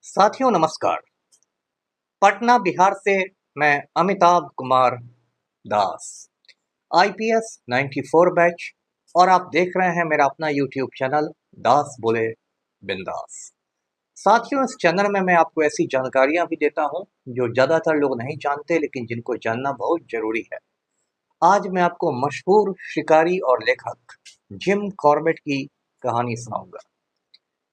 साथियों नमस्कार। पटना बिहार से मैं अमिताभ कुमार दास, आईपीएस 94 बैच, और आप देख रहे हैं मेरा अपना यूट्यूब चैनल दास बोले बिंदास। साथियों, इस चैनल में मैं आपको ऐसी जानकारियां भी देता हूं जो ज़्यादातर लोग नहीं जानते, लेकिन जिनको जानना बहुत जरूरी है। आज मैं आपको मशहूर शिकारी और लेखक जिम कॉर्बेट की कहानी सुनाऊंगा।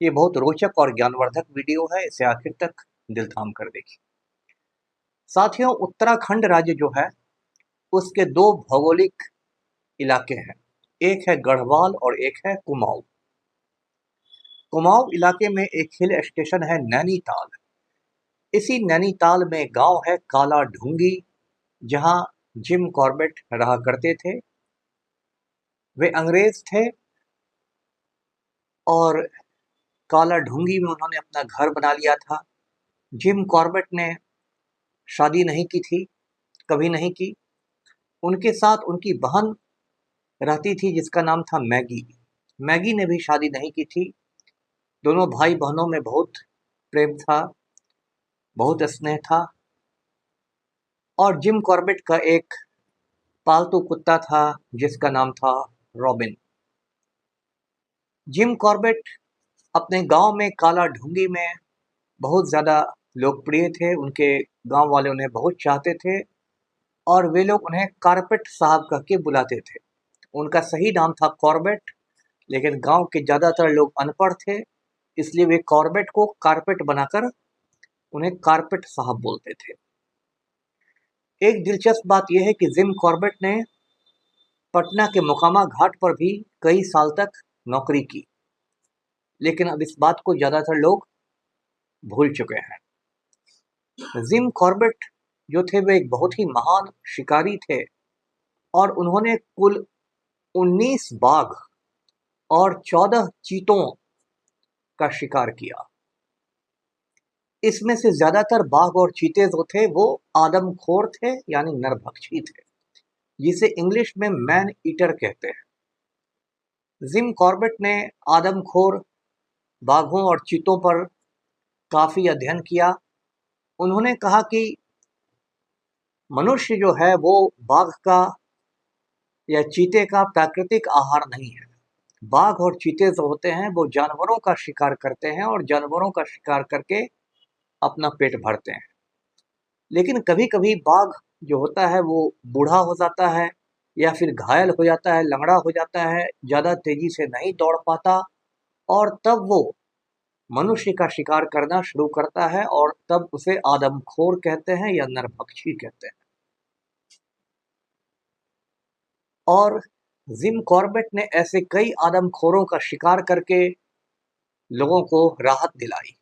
ये बहुत रोचक और ज्ञानवर्धक वीडियो है, इसे आखिर तक दिल थाम कर देखिए। साथियों, उत्तराखंड राज्य जो है उसके दो भौगोलिक इलाके हैं। एक है गढ़वाल और एक है कुमाऊं। कुमाऊं इलाके में एक हिल स्टेशन है नैनीताल। इसी नैनीताल में गांव है काला ढूंगी, जहां जिम कॉर्बेट रहा करते थे। वे अंग्रेज थे और काला ढूंगी में उन्होंने अपना घर बना लिया था। जिम कॉर्बेट ने शादी नहीं की थी, कभी नहीं की। उनके साथ उनकी बहन रहती थी जिसका नाम था मैगी। मैगी ने भी शादी नहीं की थी। दोनों भाई बहनों में बहुत प्रेम था, बहुत स्नेह था। और जिम कॉर्बेट का एक पालतू कुत्ता था जिसका नाम था रॉबिन। जिम कॉर्बेट अपने गांव में काला ढूंगी में बहुत ज़्यादा लोकप्रिय थे। उनके गांव वाले उन्हें बहुत चाहते थे और वे लोग उन्हें कारपेट साहब कह के बुलाते थे। उनका सही नाम था कॉर्बेट, लेकिन गांव के ज़्यादातर लोग अनपढ़ थे, इसलिए वे कॉर्बेट को कारपेट बनाकर उन्हें कारपेट साहब बोलते थे। एक दिलचस्प बात यह है कि जिम कॉर्बेट ने पटना के मोकामा घाट पर भी कई साल तक नौकरी की, लेकिन अब इस बात को ज़्यादातर लोग भूल चुके हैं। जिम कॉर्बेट जो थे वे एक बहुत ही महान शिकारी थे और उन्होंने कुल 19 बाघ और 14 चीतों का शिकार किया। इसमें से ज्यादातर बाघ और चीते जो थे वो आदमखोर थे, यानी नरभक्षी थे, जिसे इंग्लिश में मैन ईटर कहते हैं। जिम कॉर्बेट ने आदमखोर बाघों और चीतों पर काफी अध्ययन किया। उन्होंने कहा कि मनुष्य जो है वो बाघ का या चीते का प्राकृतिक आहार नहीं है। बाघ और चीते जो होते हैं वो जानवरों का शिकार करते हैं और जानवरों का शिकार करके अपना पेट भरते हैं। लेकिन कभी कभी बाघ जो होता है वो बूढ़ा हो जाता है या फिर घायल हो जाता है, लंगड़ा हो जाता है, ज़्यादा तेजी से नहीं दौड़ पाता, और तब वो मनुष्य का शिकार करना शुरू करता है और तब उसे आदमखोर कहते हैं या नरभक्षी कहते हैं। और जिम कॉर्बेट ने ऐसे कई आदमखोरों का शिकार करके लोगों को राहत दिलाई।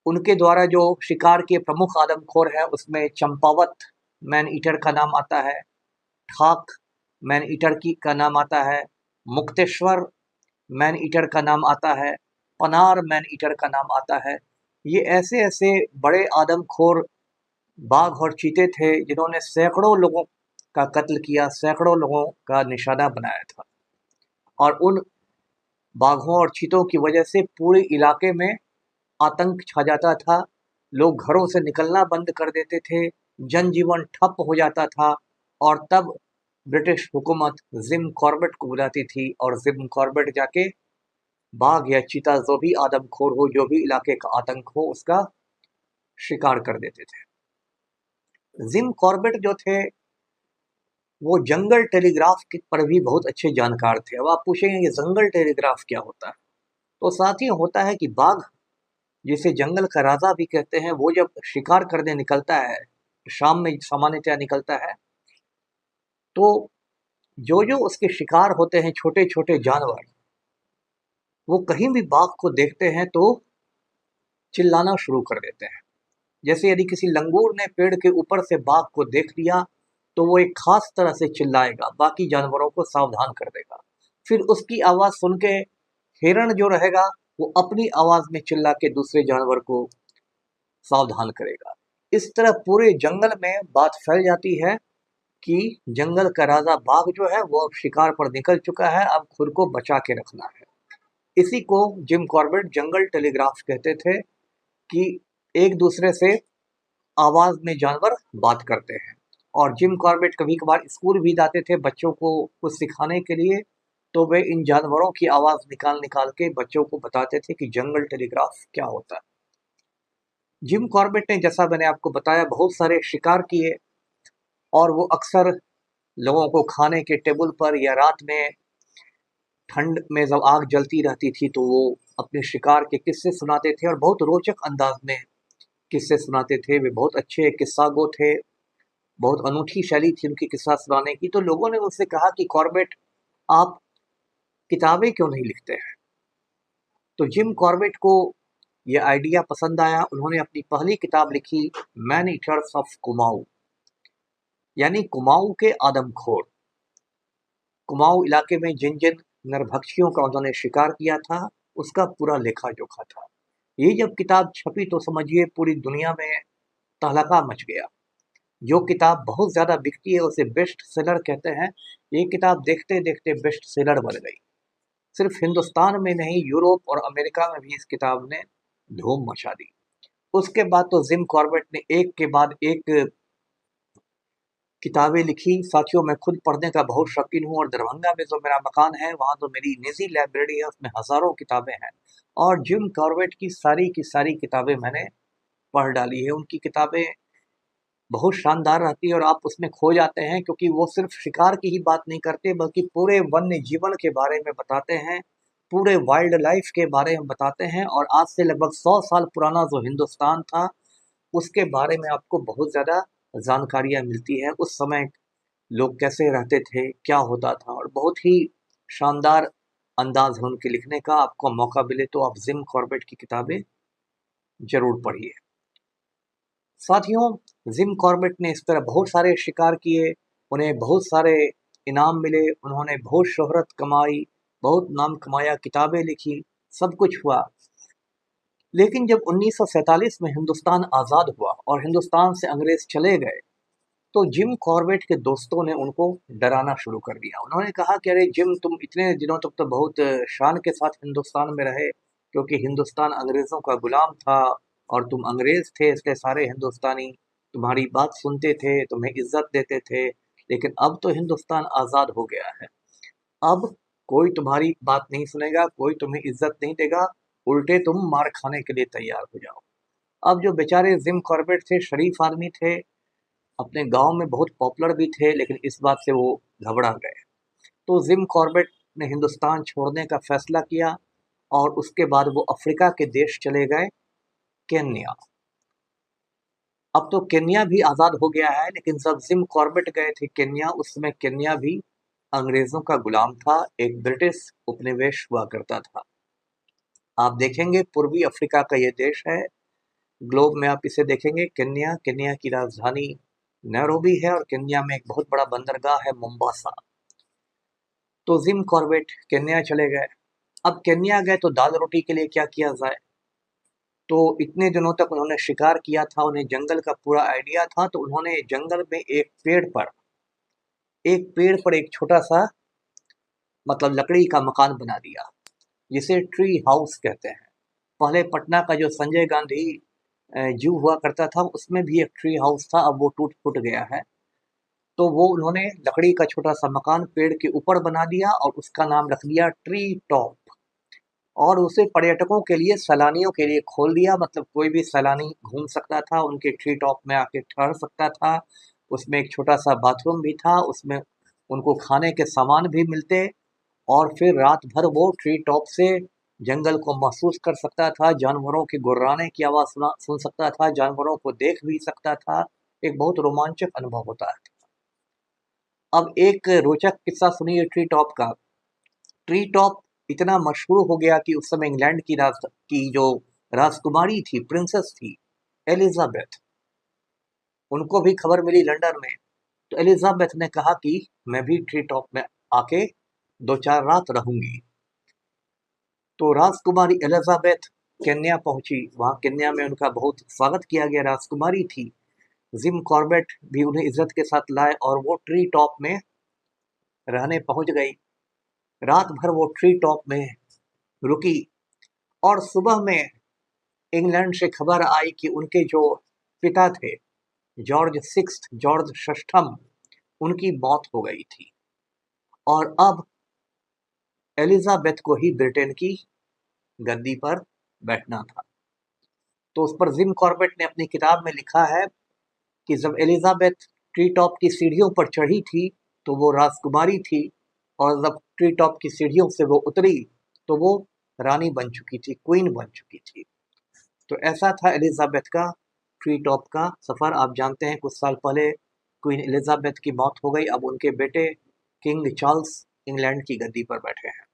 उनके द्वारा जो शिकार के प्रमुख आदमखोर है उसमें चंपावत मैन ईटर का नाम आता है, ठाक मैन ईटर की का नाम आता है, मुक्तेश्वर मैन ईटर का नाम आता है, पनार मैन ईटर का नाम आता है। ये ऐसे ऐसे बड़े आदमखोर बाघ और चीते थे जिन्होंने सैकड़ों लोगों का कत्ल किया, सैकड़ों लोगों का निशाना बनाया था। और उन बाघों और चीतों की वजह से पूरे इलाके में आतंक छा जाता था। लोग घरों से निकलना बंद कर देते थे, जनजीवन ठप हो जाता था। और तब ब्रिटिश हुकूमत जिम कॉर्बेट को बुलाती थी और जिम कॉर्बेट जाके बाघ या चीता जो भी आदमखोर हो, जो भी इलाके का आतंक हो, उसका शिकार कर देते थे। जिम कॉर्बेट जो थे वो जंगल टेलीग्राफ पर भी बहुत अच्छे जानकार थे। अब आप पूछेंगे कि जंगल टेलीग्राफ क्या होता है, तो साथ ही होता है कि बाघ, जिसे जंगल का राजा भी कहते हैं, वो जब शिकार करने निकलता है, शाम में सामान्यतया निकलता है, तो जो जो उसके शिकार होते हैं छोटे छोटे जानवर, वो कहीं भी बाघ को देखते हैं तो चिल्लाना शुरू कर देते हैं। जैसे यदि किसी लंगूर ने पेड़ के ऊपर से बाघ को देख लिया तो वो एक खास तरह से चिल्लाएगा, बाकी जानवरों को सावधान कर देगा। फिर उसकी आवाज़ सुन के हिरण जो रहेगा वो अपनी आवाज़ में चिल्ला के दूसरे जानवर को सावधान करेगा। इस तरह पूरे जंगल में बात फैल जाती है कि जंगल का राजा बाघ जो है वो अब शिकार पर निकल चुका है, अब खुद को बचा के रखना है। इसी को जिम कॉर्बेट जंगल टेलीग्राफ कहते थे कि एक दूसरे से आवाज में जानवर बात करते हैं। और जिम कॉर्बेट कभी कभार स्कूल भी जाते थे बच्चों को कुछ सिखाने के लिए, तो वे इन जानवरों की आवाज निकाल निकाल के बच्चों को बताते थे कि जंगल टेलीग्राफ क्या होता है। जिम कॉर्बेट ने, जैसा मैंने आपको बताया, बहुत सारे शिकार किए और वो अक्सर लोगों को खाने के टेबल पर या रात में ठंड में जब आग जलती रहती थी तो वो अपने शिकार के किस्से सुनाते थे और बहुत रोचक अंदाज में किस्से सुनाते थे। वे बहुत अच्छे किस्सा गो थे, बहुत अनूठी शैली थी उनकी किस्सा सुनाने की। तो लोगों ने मुझसे कहा कि कॉर्बेट, आप किताबें क्यों नहीं लिखते हैं? तो जिम कॉर्बेट को ये आइडिया पसंद आया। उन्होंने अपनी पहली किताब लिखी, मैन ईटर्स ऑफ कुमाऊं, यानी कुमाऊं के आदमखोर। कुमाऊं इलाके में जिन जिन नरभक्षियों का उन्होंने शिकार किया था उसका पूरा लेखा जोखा था। ये जब किताब छपी तो समझिए पूरी दुनिया में तहलका मच गया। जो किताब बहुत ज्यादा बिकती है उसे बेस्ट सेलर कहते हैं। ये किताब देखते देखते बेस्ट सेलर बन गई। सिर्फ हिंदुस्तान में नहीं, यूरोप और अमेरिका में भी इस किताब ने धूम मचा दी। उसके बाद तो जिम कॉर्बेट ने एक के बाद एक किताबें लिखी। साथियों, मैं खुद पढ़ने का बहुत शौकीन हूँ और दरभंगा में जो मेरा मकान है वहाँ तो मेरी निजी लाइब्रेरी है, उसमें हजारों किताबें हैं और जिम कॉर्बेट की सारी किताबें मैंने पढ़ डाली है। उनकी किताबें बहुत शानदार रहती है और आप उसमें खो जाते हैं, क्योंकि वो सिर्फ शिकार की ही बात नहीं करते बल्कि पूरे वन्य जीवन के बारे में बताते हैं, पूरे वाइल्ड लाइफ के बारे में बताते हैं और आज से लगभग 100 साल पुराना जो हिंदुस्तान था उसके बारे में आपको बहुत ज़्यादा जानकारियाँ मिलती हैं। उस समय लोग कैसे रहते थे, क्या होता था, और बहुत ही शानदार अंदाज है उनके लिखने का। आपको मौका मिले तो आप जिम कॉर्बेट की किताबें जरूर पढ़िए। साथियों, जिम कॉर्बेट ने इस तरह बहुत सारे शिकार किए, उन्हें बहुत सारे इनाम मिले, उन्होंने बहुत शोहरत कमाई, बहुत नाम कमाया, किताबें लिखी, सब कुछ हुआ। लेकिन जब 1947 में हिंदुस्तान आज़ाद हुआ और हिंदुस्तान से अंग्रेज चले गए तो जिम कॉर्बेट के दोस्तों ने उनको डराना शुरू कर दिया। उन्होंने कहा कि अरे जिम, तुम इतने दिनों तक तो बहुत शान के साथ हिंदुस्तान में रहे, क्योंकि हिंदुस्तान अंग्रेज़ों का गुलाम था और तुम अंग्रेज़ थे, इसलिए सारे हिंदुस्तानी तुम्हारी बात सुनते थे, तुम्हें इज्जत देते थे। लेकिन अब तो हिंदुस्तान आज़ाद हो गया है, अब कोई तुम्हारी बात नहीं सुनेगा, कोई तुम्हें इज्जत नहीं देगा, उल्टे तुम मार खाने के लिए तैयार हो जाओ। अब जो बेचारे जिम कॉर्बेट थे, शरीफ आदमी थे, अपने गांव में बहुत पॉपुलर भी थे, लेकिन इस बात से वो घबरा गए। तो जिम कॉर्बेट ने हिंदुस्तान छोड़ने का फैसला किया और उसके बाद वो अफ्रीका के देश चले गए, केन्या। अब तो केन्या भी आज़ाद हो गया है, लेकिन जब जिम कॉर्बेट गए थे केन्या, उस समय केन्या भी अंग्रेज़ों का गुलाम था, एक ब्रिटिश उपनिवेश हुआ करता था। आप देखेंगे पूर्वी अफ्रीका का ये देश है, ग्लोब में आप इसे देखेंगे, केन्या। केन्या की राजधानी नैरोबी है और केन्या में एक बहुत बड़ा बंदरगाह है, मोम्बासा। तो जिम कॉर्बेट केन्या चले गए। अब केन्या गए तो दाल रोटी के लिए क्या किया जाए, तो इतने दिनों तक उन्होंने शिकार किया था, उन्हें जंगल का पूरा आइडिया था, तो उन्होंने जंगल में एक छोटा सा, मतलब लकड़ी का मकान बना दिया, जिसे ट्री हाउस कहते हैं। पहले पटना का जो संजय गांधी जू हुआ करता था उसमें भी एक ट्री हाउस था, अब वो टूट फूट गया है। तो वो उन्होंने लकड़ी का छोटा सा मकान पेड़ के ऊपर बना दिया और उसका नाम रख दिया ट्री टॉप, और उसे पर्यटकों के लिए, सैलानियों के लिए खोल दिया। मतलब कोई भी सैलानी घूम सकता था, उनके ट्री टॉप में आके ठहर सकता था। उसमें एक छोटा सा बाथरूम भी था, उसमें उनको खाने के सामान भी मिलते और फिर रात भर वो ट्री टॉप से जंगल को महसूस कर सकता था, जानवरों के गुर्राने की आवाज़ सुन सकता था, जानवरों को देख भी सकता था। एक बहुत रोमांचक अनुभव होता है। अब एक रोचक किस्सा सुनिए ट्री टॉप का। ट्री टॉप इतना मशहूर हो गया कि उस समय इंग्लैंड की जो राजकुमारी थी, प्रिंसेस थी, एलिजाबेथ, उनको भी खबर मिली लंदन में। तो एलिजाबेथ ने कहा कि मैं भी ट्री टॉप में आके 2-4 रात रहूंगी। तो राजकुमारी एलिजाबेथ केन्या पहुंची। वहां केन्या में उनका बहुत स्वागत किया गया, राजकुमारी थी। जिम कॉर्बेट भी उन्हें इज्जत के साथ लाए और वो ट्री टॉप में रहने पहुंच गई। रात भर वो ट्री टॉप में रुकी और सुबह में इंग्लैंड से खबर आई कि उनके जो पिता थे जॉर्ज षष्ठम, उनकी मौत हो गई थी और अब एलिजाबेथ को ही ब्रिटेन की गद्दी पर बैठना था। तो उस पर जिम कॉर्बेट ने अपनी किताब में लिखा है कि जब एलिजाबेथ ट्री टॉप की सीढ़ियों पर चढ़ी थी तो वो राजकुमारी थी, और जब ट्री टॉप की सीढ़ियों से वो उतरी तो वो रानी बन चुकी थी, क्वीन बन चुकी थी। तो ऐसा था एलिजाबेथ का ट्री टॉप का सफ़र। आप जानते हैं कुछ साल पहले क्वीन एलिजाबेथ की मौत हो गई, अब उनके बेटे किंग चार्ल्स इंग्लैंड की गद्दी पर बैठे हैं।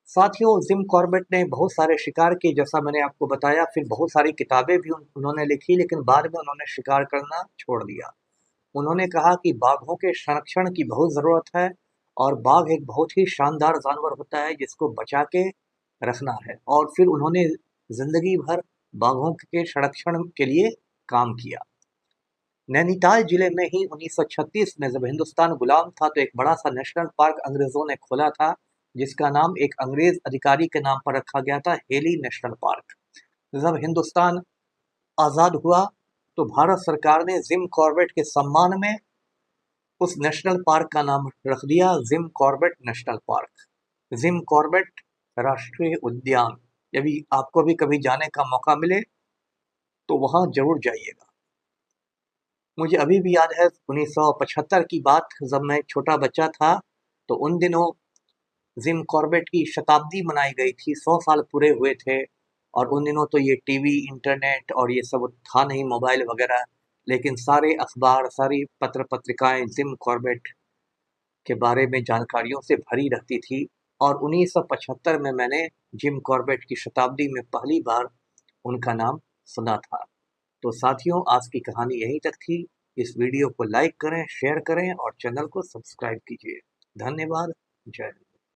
साथियों, जिम कॉर्बेट ने बहुत सारे शिकार किए, जैसा मैंने आपको बताया, फिर बहुत सारी किताबें भी उन्होंने लिखी, लेकिन बाद में उन्होंने शिकार करना छोड़ दिया। उन्होंने कहा कि बाघों के संरक्षण की बहुत ज़रूरत है और बाघ एक बहुत ही शानदार जानवर होता है जिसको बचा के रखना है, और फिर उन्होंने जिंदगी भर बाघों के संरक्षण के लिए काम किया। नैनीताल जिले में ही 1936 में जब हिंदुस्तान गुलाम था तो एक बड़ा सा नेशनल पार्क अंग्रेजों ने खोला था, जिसका नाम एक अंग्रेज अधिकारी के नाम पर रखा गया था, हेली नेशनल पार्क। जब हिंदुस्तान आज़ाद हुआ तो भारत सरकार ने जिम कॉर्बेट के सम्मान में उस नेशनल पार्क का नाम रख दिया Jim Corbett national park, Jim Corbett राष्ट्रीय उद्यान। यदि आपको भी कभी जाने का मौका मिले तो वहाँ जरूर जाइएगा। मुझे अभी भी याद है 1975 की बात, जब मैं छोटा बच्चा था तो उन दिनों जिम कॉर्बेट की शताब्दी मनाई गई थी, 100 साल पूरे हुए थे। और उन दिनों तो ये टीवी, इंटरनेट और ये सब था नहीं, मोबाइल वगैरह, लेकिन सारे अखबार, सारी पत्र पत्रिकाएं जिम कॉर्बेट के बारे में जानकारियों से भरी रहती थी। और 1975 में मैंने जिम कॉर्बेट की शताब्दी में पहली बार उनका नाम सुना था। तो साथियों, आज की कहानी यहीं तक थी। इस वीडियो को लाइक करें, शेयर करें और चैनल को सब्सक्राइब कीजिए। धन्यवाद। जय हिंद।